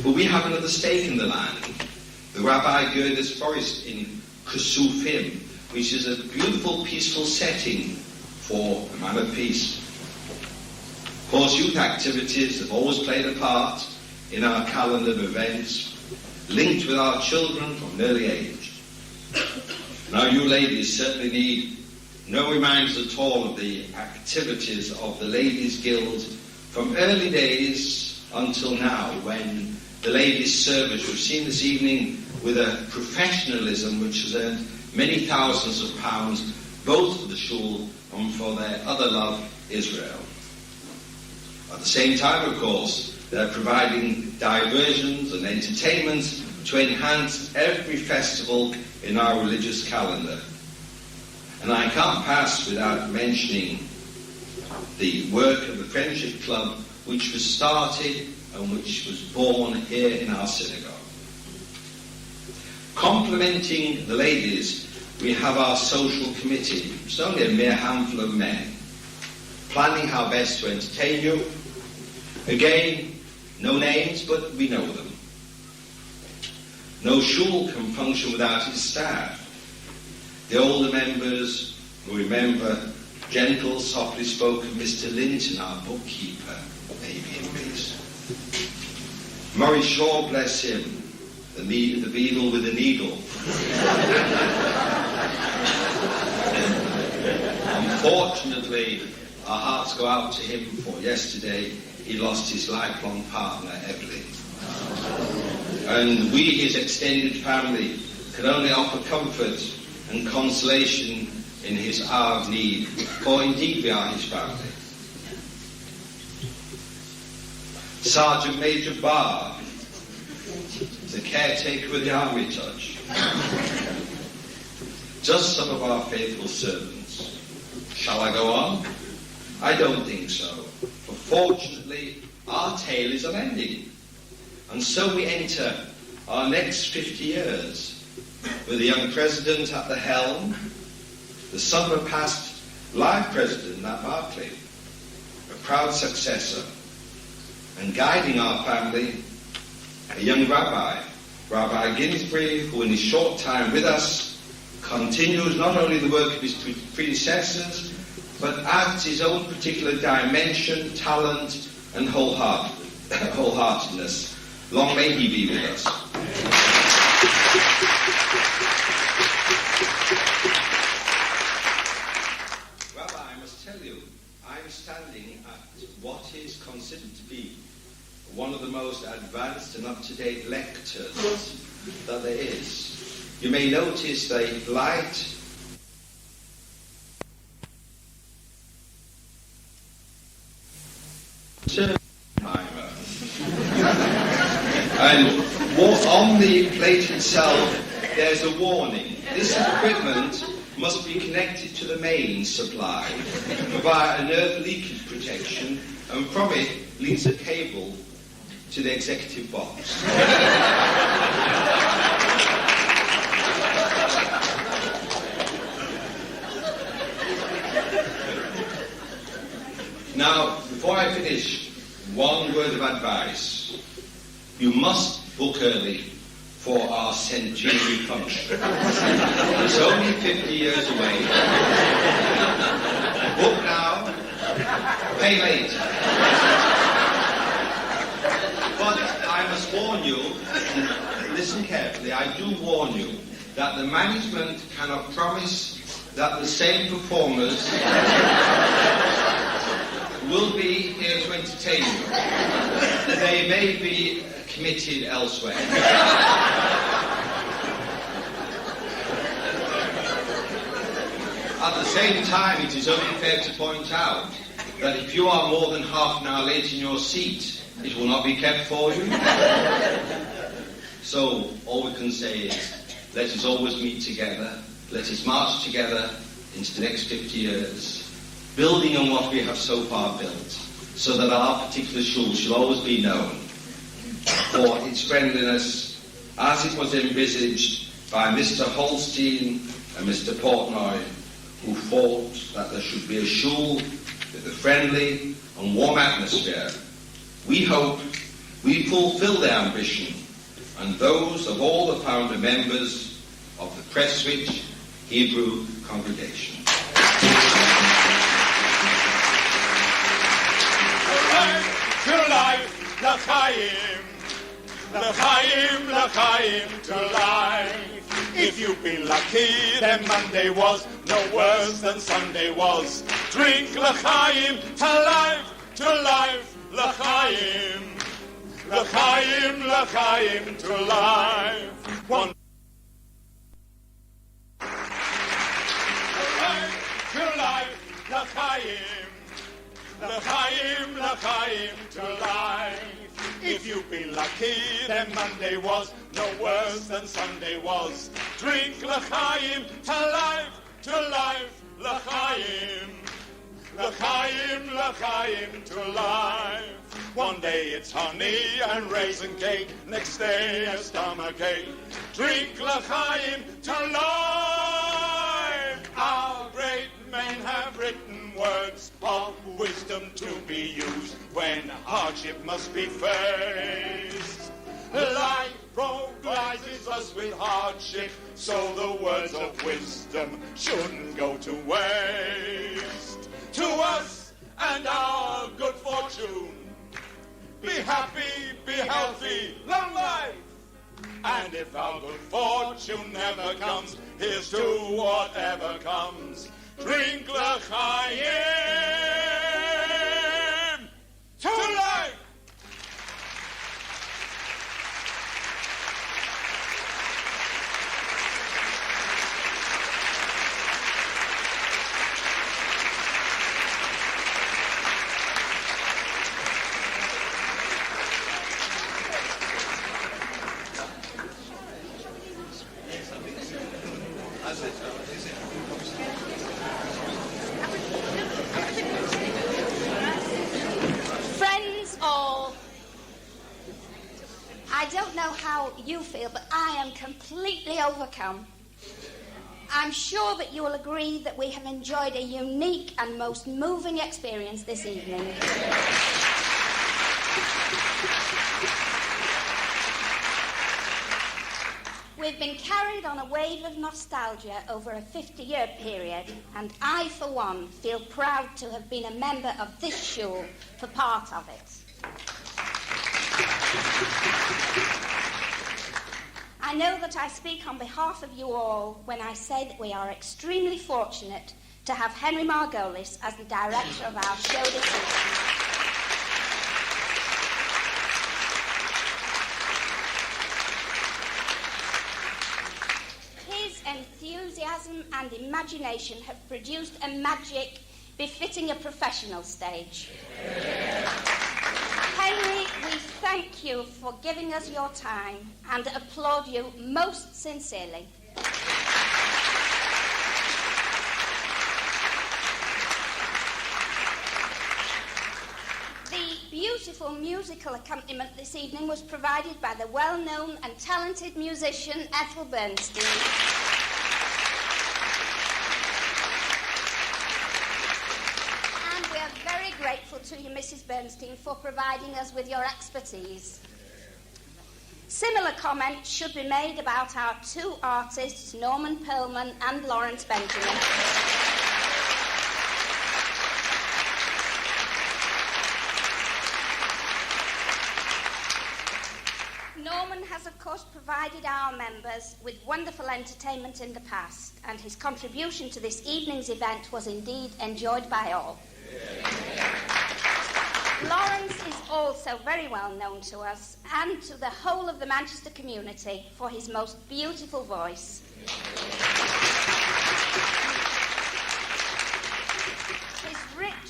But we have another stake in the land, the Rabbi Gerder's forest in Kusufim, which is a beautiful, peaceful setting for a man of peace. Of course, youth activities have always played a part in our calendar of events, linked with our children from an early age. Now, you ladies certainly need no reminders at all of the activities of the Ladies' Guild from early days until now, when the ladies' service we've seen this evening with a professionalism which has earned many thousands of pounds, both for the shul and for their other love, Israel. At the same time, of course, they're providing diversions and entertainments to enhance every festival in our religious calendar. And I can't pass without mentioning the work of the Friendship Club, which was started and which was born here in our synagogue. Complementing the ladies, we have our social committee. It's only a mere handful of men, planning how best to entertain you. Again, no names, but we know them. No shul can function without its staff. The older members will remember gentle, softly spoken Mr. Linton, our bookkeeper, maybe in peace. Murray Shaw, bless him, the beadle with the needle. Unfortunately, our hearts go out to him for yesterday. He lost his lifelong partner, Evelyn. And we, his extended family, can only offer comfort and consolation in his hour of need, for indeed we are his family. Sergeant Major Barr, the caretaker with the army touch. Just some of our faithful servants. Shall I go on? I don't think so. For fortunately, our tale is unending. And so we enter our next 50 years with a young president at the helm, the son of a past live president, Nat Barclay, a proud successor, and guiding our family, a young rabbi, Rabbi Ginsbury, who in his short time with us continues not only the work of his predecessors, but adds his own particular dimension, talent, and wholeheartedness. Long may he be with us. Rabbi, I must tell you, I'm standing at what is considered to be one of the most advanced and up-to-date lectures that there is. You may notice the light timer. And on the plate itself, there's a warning. This equipment must be connected to the main supply via an earth leakage protection, and from it leads a cable to the executive box. Now, before I finish, one word of advice. You must book early for our centenary function. It's only 50 years away. Book now, pay later. But I must warn you, listen carefully, I do warn you, that the management cannot promise that the same performers will be here to entertain you. They may be committed elsewhere. At the same time, it is only fair to point out that if you are more than half an hour late in your seat, it will not be kept for you. So, all we can say is, let us always meet together, let us march together into the next 50 years, building on what we have so far built, so that our particular school shall always be known for its friendliness, as it was envisaged by Mr. Holstein and Mr. Portnoy, who thought that there should be a school with a friendly and warm atmosphere. We hope we fulfill their ambition, and those of all the founder members of the Prestwich Hebrew Congregation. To life, l'chaim, l'chaim, l'chaim, to life. If you've been lucky, then Monday was no worse than Sunday was. Drink l'chaim, to life, l'chaim, l'chaim, l'chaim, to life. One. To life, l'chaim, l'chaim, l'chaim, to life. If you've been lucky, then Monday was no worse than Sunday was. Drink l'chaim, to life, l'chaim, l'chaim, l'chaim, to life. One day it's honey and raisin cake, next day a stomachache. Drink l'chaim, to life. Our great men have written words of wisdom to be used when hardship must be faced. Life provides us with hardship, so the words of wisdom shouldn't go to waste. To us and our good fortune, be happy, be healthy, long life. And if our good fortune never comes, here's to whatever comes. Drink l'chaim, to life. Friends all, I don't know how you feel, but I am completely overcome. I'm sure that you will agree that we have enjoyed a unique and most moving experience this evening. We've been carried on a wave of nostalgia over a 50-year period, and I, for one, feel proud to have been a member of this shul for part of it. I know that I speak on behalf of you all when I say that we are extremely fortunate to have Henry Margolis as the director of our show this evening. Enthusiasm and imagination have produced a magic befitting a professional stage. Henry, we thank you for giving us your time and applaud you most sincerely. The beautiful musical accompaniment this evening was provided by the well-known and talented musician Ethel Bernstein. Very grateful to you, Mrs. Bernstein, for providing us with your expertise. Similar comments should be made about our two artists, Norman Perlman and Lawrence Benjamin. Norman has, of course, provided our members with wonderful entertainment in the past, and his contribution to this evening's event was indeed enjoyed by all. Lawrence is also very well known to us and to the whole of the Manchester community for his most beautiful voice.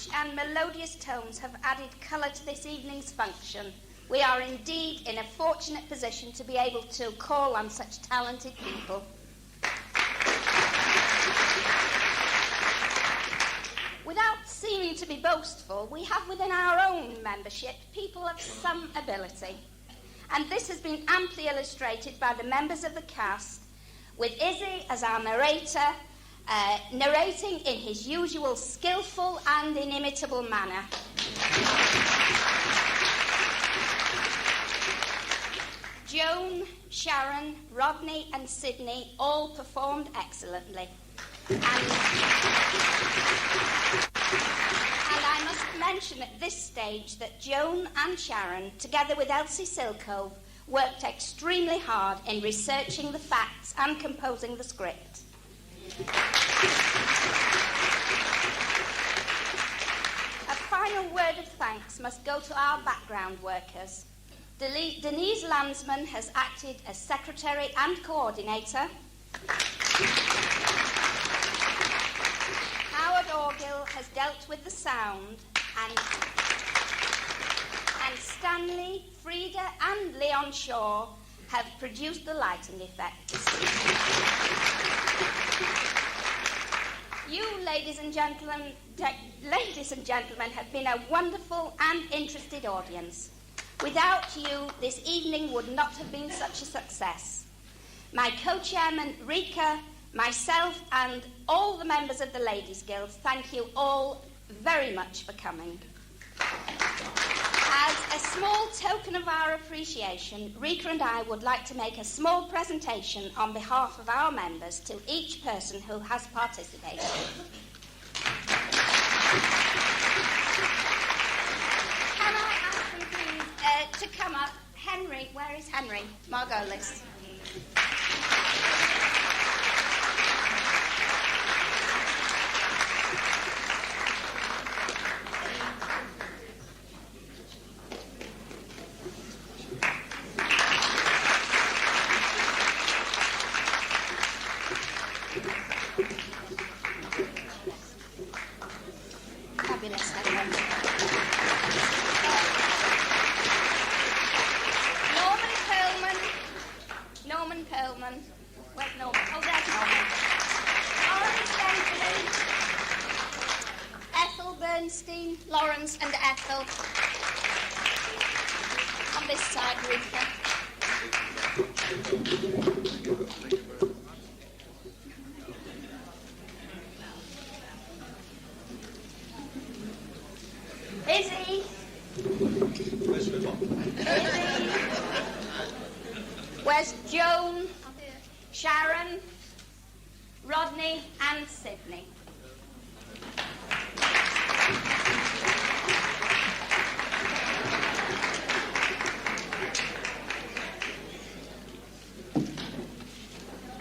rich and melodious tones have added colour to this evening's function. We are indeed in a fortunate position to be able to call on such talented people. Without seeming to be boastful, we have within our own membership people of some ability. And this has been amply illustrated by the members of the cast, with Izzy as our narrator, narrating in his usual skillful and inimitable manner. Joan, Sharon, Rodney and Sydney all performed excellently. And I must mention at this stage that Joan and Sharon, together with Elsie Silcove, worked extremely hard in researching the facts and composing the script. A final word of thanks must go to our background workers. Denise Landsman has acted as secretary and coordinator. Howard Orgill has dealt with the sound, and Stanley, Frida and Leon Shaw have produced the lighting effects. You, ladies and gentlemen, have been a wonderful and interested audience. Without you, this evening would not have been such a success. My co-chairman, Rika, myself, and all the members of the Ladies' Guild, thank you all very much for coming. As a small token of our appreciation, Rika and I would like to make a small presentation on behalf of our members to each person who has participated. Can I ask them please to come up? Henry, where is Henry? Margolis. Lawrence and Ethel. On this side, Rika. Izzy. Izzy. Where's Joan? Sharon, Rodney and Sydney.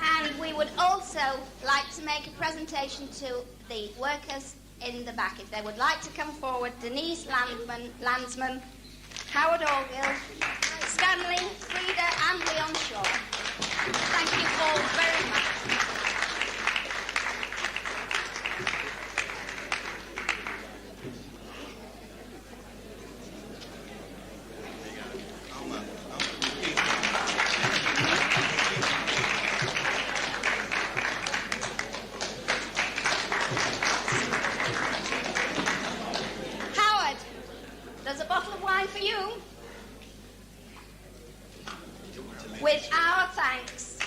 And we would also like to make a presentation to the workers in the back. If they would like to come forward, Denise Landsman, Howard Orgill, Stanley, Frida and Leon Shaw. Thank you all very much. Howard, there's a bottle of wine for you. With our thanks.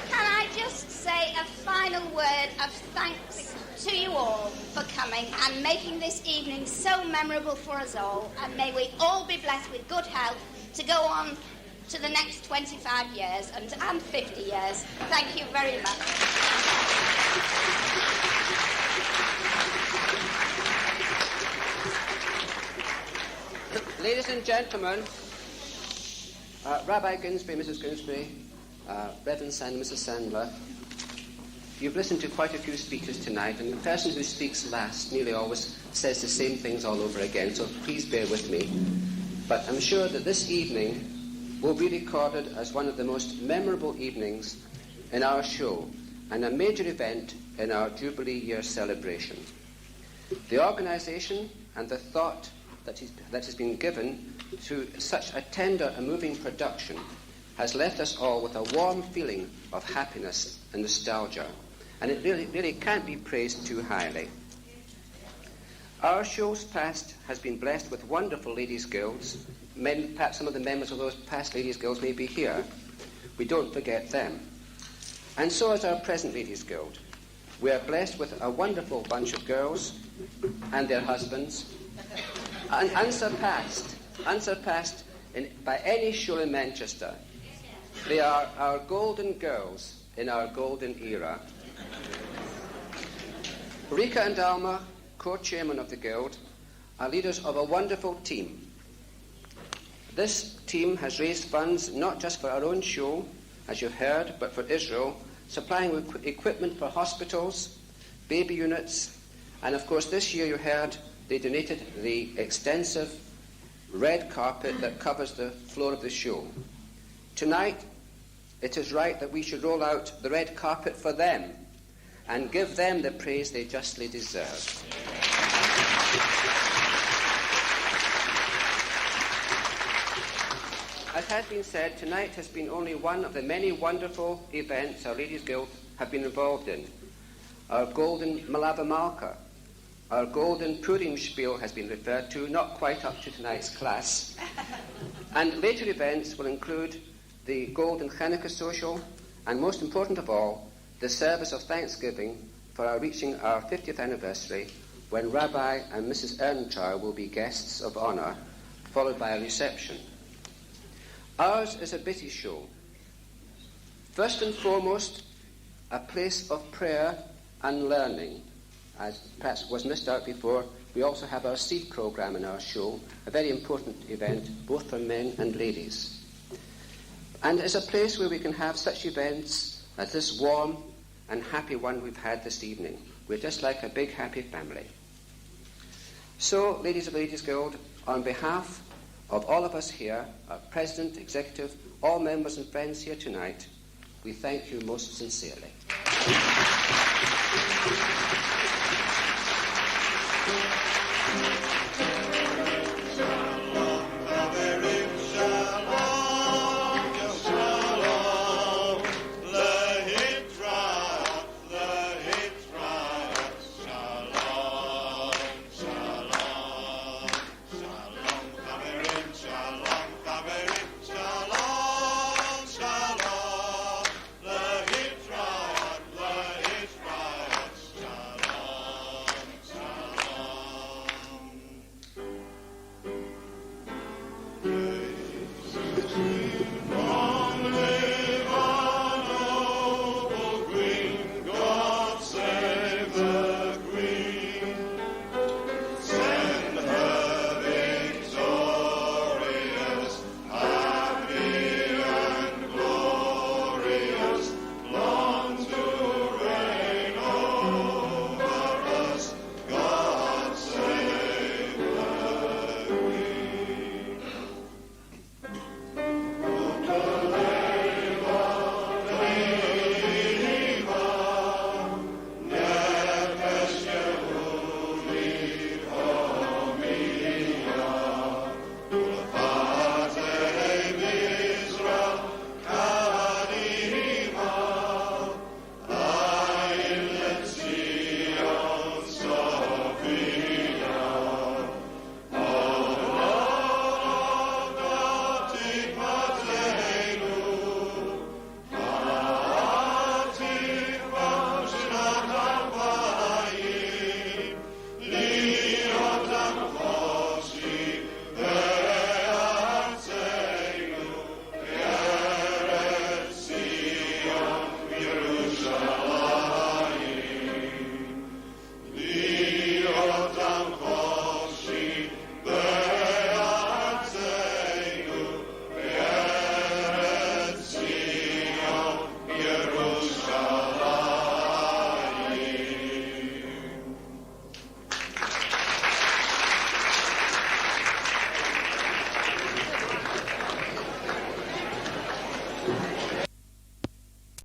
Can I just say a final word of thanks to you all for coming and making this evening so memorable for us all, and may we all be blessed with good health to go on to the next 25 years and 50 years. Thank you very much. Ladies and gentlemen, Rabbi Ginsby, Mrs. Ginsby, Reverend Sandler, Mrs. Sandler, you've listened to quite a few speakers tonight, and the person who speaks last nearly always says the same things all over again, so please bear with me. But I'm sure that this evening will be recorded as one of the most memorable evenings in our show and a major event in our Jubilee Year celebration. The organisation and the thought that has been given to such a tender and moving production has left us all with a warm feeling of happiness and nostalgia, and it really can't be praised too highly. Our show's past has been blessed with wonderful ladies' guilds. Perhaps some of the members of those past ladies' guilds may be here. We don't forget them. And so is our present ladies' guild. We are blessed with a wonderful bunch of girls and their husbands, and unsurpassed by any show in Manchester. They are our golden girls in our golden era. Rika and Alma, co-chairman of the Guild, are leaders of a wonderful team. This team has raised funds not just for our own show, as you've heard, but for Israel, supplying equipment for hospitals, baby units, and of course this year you heard they donated the extensive red carpet that covers the floor of the show. Tonight, it is right that we should roll out the red carpet for them and give them the praise they justly deserve. As has been said, tonight has been only one of the many wonderful events our Ladies' Guild have been involved in. Our golden Malava Malka, our golden Purim spiel has been referred to, not quite up to tonight's class. And later events will include the golden Chanukah social, and most important of all, the service of Thanksgiving for our reaching our 50th anniversary, when Rabbi and Mrs. Ernchar will be guests of honour, followed by a reception. Ours is a busy show. First and foremost, a place of prayer and learning. As perhaps was missed out before, we also have our seed programme in our show, a very important event both for men and ladies. And it's a place where we can have such events as this warm and happy one we've had this evening. We're just like a big happy family. So, ladies of Ladies Guild, on behalf of all of us here, our President, Executive, all members and friends here tonight, we thank you most sincerely.